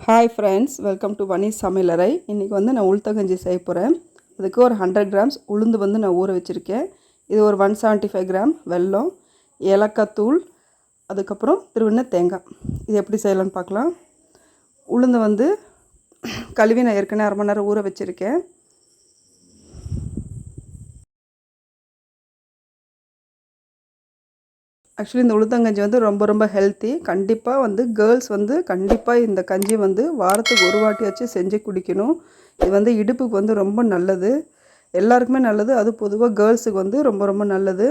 Hi friends, welcome to வனி சமையலறை. இன்றைக்கி வந்து நான் உளுத்தங்கஞ்சி செய்ய போகிறேன். அதுக்கு ஒரு 100 கிராம்ஸ் உளுந்து வந்து நான் ஊற வச்சுருக்கேன். இது ஒரு 175 கிராம் வெல்லம், ஏலக்காய் தூள், அதுக்கப்புறம் திருவின தேங்காய். இது எப்படி செய்யலான்னு பார்க்கலாம். உளுந்து வந்து கழுவி நான் ஏற்கனவே 1/2 மணி நேரம் ஊற வச்சுருக்கேன். ஆக்சுவலி இந்த உளுத்தங்கஞ்சி வந்து ரொம்ப ஹெல்த்தி. கண்டிப்பாக வந்து கேர்ள்ஸ் வந்து கண்டிப்பாக இந்த கஞ்சி வந்து வாரத்துக்கு ஒரு வாட்டியாச்சும் செஞ்சு குடிக்கணும். இது வந்து இடுப்புக்கு வந்து ரொம்ப நல்லது, எல்லாருக்குமே நல்லது. அது பொதுவாக கேர்ள்ஸுக்கு வந்து ரொம்ப நல்லது.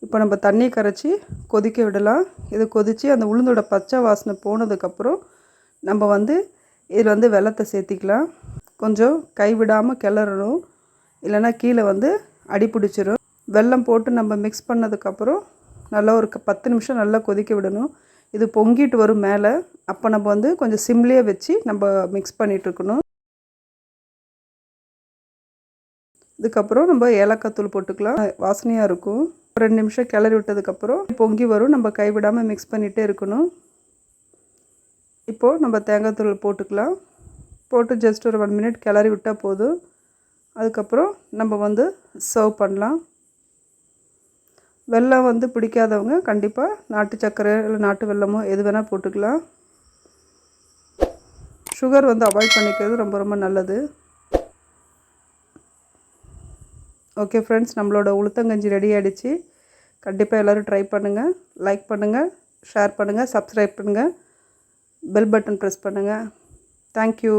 இப்போ நம்ம தண்ணி கரைச்சி கொதிக்க விடலாம். இது கொதித்து அந்த உளுந்தோட பச்சை வாசனை போனதுக்கப்புறம் நம்ம வந்து இதில் வந்து வெல்லத்தை சேர்த்திக்கலாம். கொஞ்சம் கைவிடாமல் கிளறணும், இல்லைன்னா கீழே வந்து அடி பிடிச்சிரும். வெல்லம் போட்டு நம்ம மிக்ஸ் பண்ணதுக்கப்புறம் நல்லா ஒரு 10 நிமிஷம் நல்லா கொதிக்க விடணும். இது பொங்கிட்டு வரும் மேலே. அப்போ நம்ம வந்து கொஞ்சம் சிம்லேயே வச்சு நம்ம மிக்ஸ் பண்ணிகிட்ருக்கணும். இதுக்கப்புறம் நம்ம ஏலக்காய் தூள் போட்டுக்கலாம், வாசனையாக இருக்கும். 2 நிமிஷம் கிளறி விட்டதுக்கப்புறம் பொங்கி வரும். நம்ம கைவிடாமல் மிக்ஸ் பண்ணிகிட்டே இருக்கணும். இப்போது நம்ம தேங்காய் தூள் போட்டுக்கலாம். போட்டு ஜஸ்ட் ஒரு 1 மினிட் கிளறி விட்டால் போதும். அதுக்கப்புறம் நம்ம வந்து சர்வ் பண்ணலாம். வெல்லம் வந்து பிடிக்காதவங்க கண்டிப்பாக நாட்டு சர்க்கரை இல்லை நாட்டு வெல்லமோ எது வேணால் போட்டுக்கலாம். சுகர் வந்து அவாய்ட் பண்ணிக்கிறது ரொம்ப நல்லது. ஓகே ஃப்ரெண்ட்ஸ், நம்மளோட உளுத்தங்கஞ்சி ரெடி ஆகிடுச்சு. கண்டிப்பாக எல்லோரும் ட்ரை பண்ணுங்கள். லைக் பண்ணுங்கள், ஷேர் பண்ணுங்கள், சப்ஸ்கிரைப் பண்ணுங்கள், பெல் பட்டன் ப்ரெஸ் பண்ணுங்கள். தேங்க்யூ.